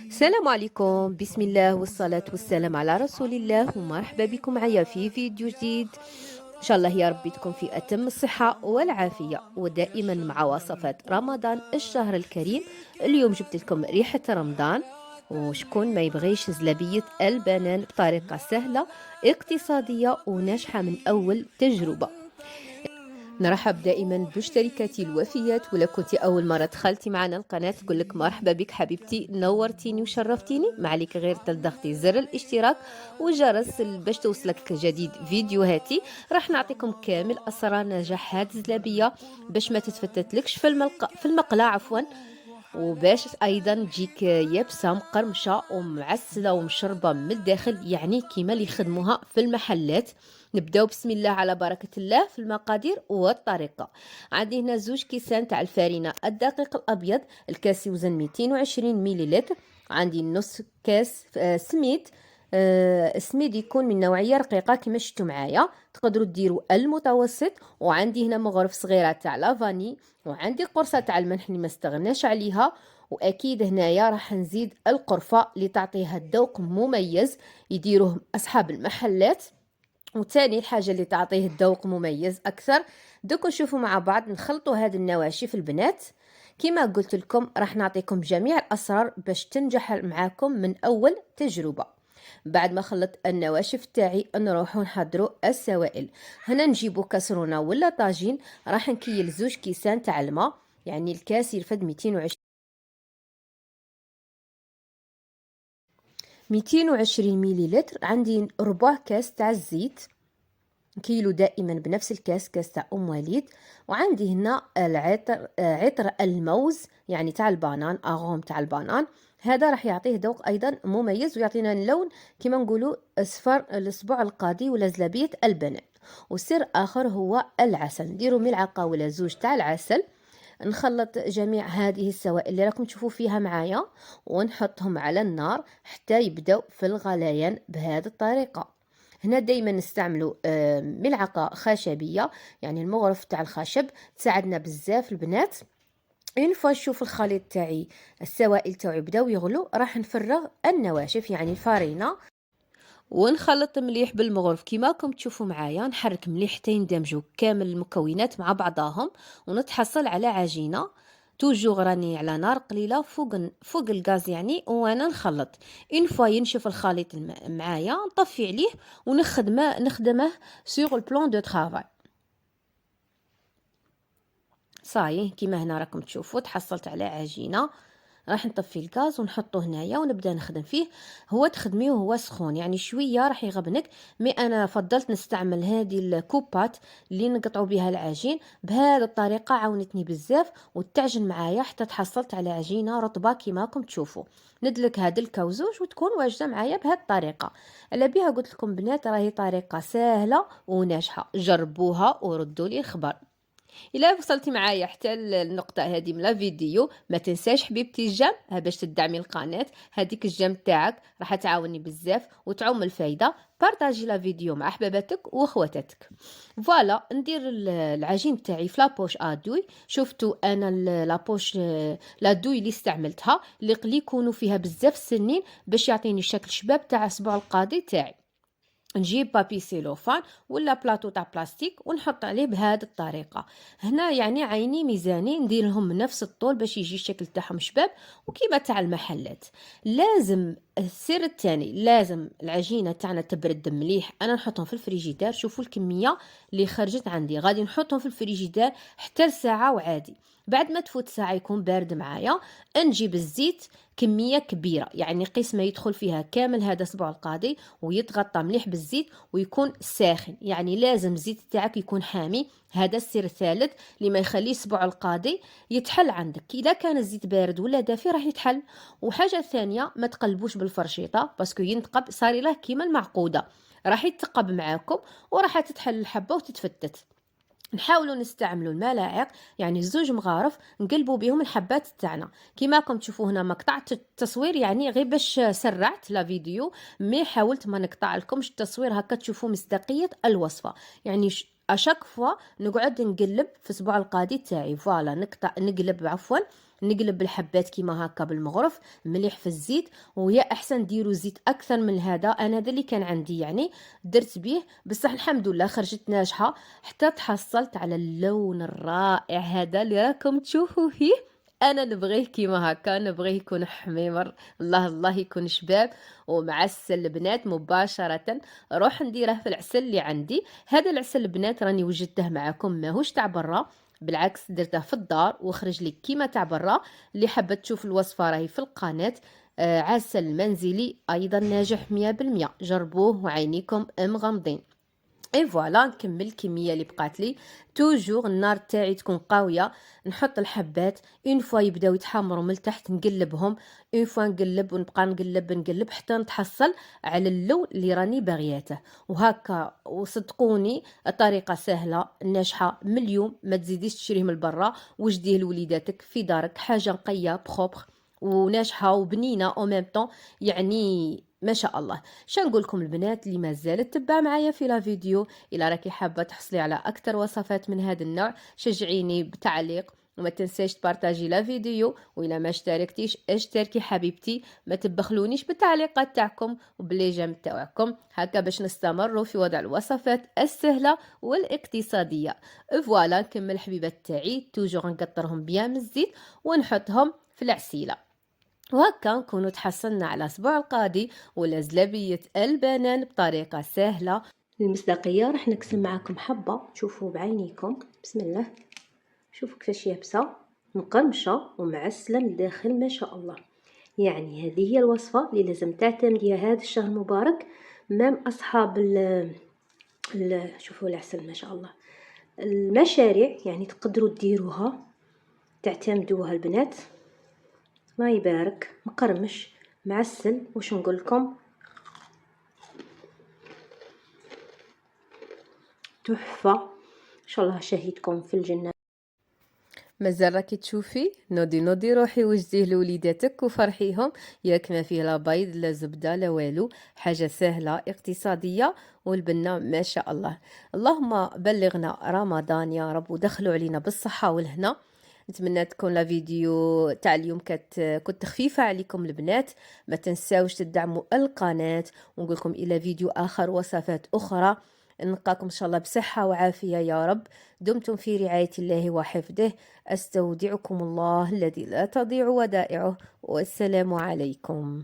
السلام عليكم، بسم الله والصلاة والسلام على رسول الله، ومرحبا بكم معايا في فيديو جديد. إن شاء الله يا رب تكون في أتم الصحة والعافية ودائما مع وصفات رمضان الشهر الكريم. اليوم جبت لكم ريحة رمضان، وشكون ما يبغيش زلابية البنان بطريقة سهلة اقتصادية وناجحة من أول تجربة. نرحب دائما بمشتركاتي الوفيات، ولو كنت أول مرة دخلتي معنا القناة تقول لك مرحبا بك حبيبتي، نورتيني وشرفتيني. ما عليك غير تضغطي زر الاشتراك وجرس باش توصلك جديد فيديوهاتي. راح نعطيكم كامل أسرار نجاح هذه الزلابية باش ما تتفتتلكش في المقلاة عفوا، وباش ايضا تجيك يابسه مقرمشه ومعسله ومشربه من الداخل، يعني كيما اللي يخدموها في المحلات. نبداو بسم الله على بركه الله في المقادير والطريقه. عندي هنا 2 كيسان تاع الفارينه الدقيق الابيض، الكاس يوزن 220 مليلتر. عندي نص كاس سميد، السميد يكون من نوعيه رقيقه كما شفتوا معايا، تقدروا ديروا المتوسط. وعندي هنا مغرف صغيره تاع لافاني، وعندي قرصه تاع الملح اللي ما استغناش عليها. واكيد هنايا راح نزيد القرفه اللي تعطيها الذوق مميز، يديروه اصحاب المحلات. وثاني الحاجه اللي تعطيه الذوق مميز اكثر. دوك نشوفوا مع بعض نخلطوا هذه النواشف البنات. كما قلت لكم راح نعطيكم جميع الاسرار باش تنجح معاكم من اول تجربه. بعد ما خلط النواشف تاعي نروحو نحضروا السوائل. هنا نجيبو كاسرونه ولا طاجين، راح نكيل 2 كيسان تاع الماء، يعني الكاس يرفد 220 مليلتر. عندي ربع كاس تاع الزيت، كيلو دائما بنفس الكاس، كاس تاع ام وليد. وعندي هنا عطر الموز يعني تاع البنان، اغوم تاع البنان. هذا راح يعطيه ذوق ايضا مميز ويعطينا اللون كما نقولوا اصفر الاسبوع القاضي ولا زلابيه البنان. وسر اخر هو العسل، نديروا ملعقه ولا 2 تاع العسل. نخلط جميع هذه السوائل اللي راكم تشوفوا فيها معايا ونحطهم على النار حتى يبداو في الغليان بهذه الطريقه. هنا دايما نستعملوا ملعقه خشبيه، يعني المغرف تاع الخشب تساعدنا بزاف البنات. اون فوا نشوف الخليط تاعي السوائل تاعي بداو يغلو، راح نفرغ النواشف يعني الفارينه ونخلط مليح بالمغرف كيما راكم تشوفوا معايا. نحرك مليح حتى يندمجوا كامل المكونات مع بعضاهم ونتحصل على عجينه. توجور راني على نار قليله فوق الغاز يعني، وانا نخلط. اون فوا ينشف الخليط معايا نطفي عليه نخدمه سور البلان دو طرافاي. صاي كيما هنا راكم تشوفوا تحصلت على عجينه. راح نطفي الغاز ونحطه هنايا ونبدا نخدم فيه. هو تخدميه وهو سخون يعني شويه راح يغبنك، مي انا فضلت نستعمل هذه الكوبات اللي نقطعوا بها العجين. بهذه الطريقه عاونتني بزاف وتعجن معايا حتى تحصلت على عجينه رطبه كيما راكم تشوفوا. ندلك هذا الكوزوج وتكون واجده معايا بهذه الطريقه. على بها قلت لكم بنات راهي طريقه سهله وناجحه، جربوها وردوا لي الخبر. إلا وصلتي معايا حتى النقطة هذه من الفيديو ما تنساش حبيبتي الجيم باش تدعمي القناة. هذيك الجيم تاعك راح تعاوني بزاف وتعم الفايدة. بارطاجي لا فيديو مع حباباتك واخواتاتك. فوالا ندير العجين تاعي في لابوش ادوي. شفتوا انا لابوش لادوي اللي استعملتها اللي يكونوا فيها بزاف سنين باش يعطيني شكل شباب تاع الاسبوع القاضي تاعي. نجيب بابي سيلوفان ولا بلاطو تاع بلاستيك ونحط عليه بهذه الطريقه. هنا يعني عيني ميزاني ندير لهم من نفس الطول باش يجي الشكل تاعهم شباب وكيما تاع المحلات. لازم السر الثاني لازم العجينه تاعنا تبرد مليح. انا نحطهم في الفريجيدير، شوفوا الكميه اللي خرجت عندي، غادي نحطهم في الفريجيدير حتى ساعه وعادي. بعد ما تفوت ساعه يكون بارد معايا. نجيب الزيت كميه كبيره، يعني قيس ما يدخل فيها كامل هذا الاسبوع القاضي ويتغطى مليح بالزيت ويكون ساخن. يعني لازم الزيت تاعك يكون حامي. هذا السر الثالث اللي ما يخليه الاسبوع القاضي يتحل عندك. اذا كان الزيت بارد ولا دافي راح يتحل. وحاجه ثانيه ما تقلبوش بالفرشيطه باسكو ينتقب صار له كيما المعقوده، راح يتقب معاكم وراح تتحل الحبه وتتفتت. نحاولوا نستعملوا الملاعق يعني 2 مغارف نقلبوا بهم الحبات تاعنا. كيما راكم تشوفوا هنا ما قطعت التصوير يعني غير باش سرعت لا فيديو، مي حاولت ما نقطع لكمش التصوير هكا تشوفوا مصداقيه الوصفه. يعني اشاك فوا نقعد نقلب في اسبوع القاضي تاعي. فوالا نقلب عفوا نقلب الحبات كيما هكا بالمغرف مليح في الزيت، ويا احسن ديروا زيت اكثر من هذا. انا هذا اللي كان عندي يعني درت به، بصح الحمد لله خرجت ناجحه، حتى تحصلت على اللون الرائع هذا اللي راكم تشوفوا فيه. انا نبغيه كيما هكا، نبغيه يكون حميمر، الله الله يكون شباب ومعسل البنات مباشره. روح نديره في العسل اللي عندي. هذا العسل البنات راني وجدته معكم، ماهوش تاع برا، بالعكس درته في الدار وخرج لي كيما تاع برا. اللي حابه تشوف الوصفه راهي في القناه. عسل منزلي ايضا ناجح 100%، جربوه وعينيكم مغمضين. اي فوالا نكمل الكميه اللي بقات لي. توجور النار تاعي تكون قويه، نحط الحبات اون فوا يبداو يتحمروا من التحت نقلبهم، اون فوا نقلب ونبقى نقلب حتى نتحصل على اللون اللي راني باغياته. وهكا وصدقوني الطريقه سهله ناجحه مليون، ما تزيديش تشريه من برا، وجديه لوليداتك في دارك، حاجه نقيه بخوبخ وناجحه وبنينه او ميم طون، يعني ما شاء الله. نقول لكم البنات اللي مازالت تتبع معايا في لا فيديو، الا راكي حابه تحصلي على اكثر وصفات من هذا النوع شجعيني بتعليق، وما تنساش تبارطاجي لا فيديو، والا ما اشتركتيش اشتركي حبيبتي، ما تبخلونيش بالتعليقات تاعكم وبلي جيم تاعكم هكا باش نستمروا في وضع الوصفات السهله والاقتصاديه. فوالا نكمل الحبيبات تاعي، توجور نقطرهم بيان من الزيت ونحطهم في العسيله. وهكا نكونوا تحصلنا على الأسبوع القادم ولا زلابية البنان بطريقة سهلة. للمصداقية راح نقسم معاكم حبة تشوفوا بعينيكم، بسم الله. شوفوا كيفاش يابسة مقرمشة ومعسلة من الداخل ما شاء الله. يعني هذه هي الوصفة اللي لازم تعتمديها هذا الشهر المبارك. مام أصحاب شوفوا العسل ما شاء الله، المشاريع يعني تقدروا تديروها، تعتمدوها البنات. الله يبارك، مقرمش معسل، واش نقول لكم، تحفه ان شاء الله شهيتكم في الجنه. مازال راكي تشوفي، نوضي روحي وجديه لوليداتك وفرحيهم، ياك ما فيه لا بيض لا زبده لا والو، حاجه سهله اقتصاديه والبنه ما شاء الله. اللهم بلغنا رمضان يا رب ودخلوا علينا بالصحه والهنا. نتمنى تكون لا فيديو تاع اليوم كنت خفيفه عليكم البنات. ما تنساوش تدعموا القناه، ونقول لكم الى فيديو اخر وصفات اخرى. نلقاكم ان شاء الله بصحه وعافيه يا رب. دمتم في رعايه الله وحفظه. استودعكم الله الذي لا تضيع ودائعه، والسلام عليكم.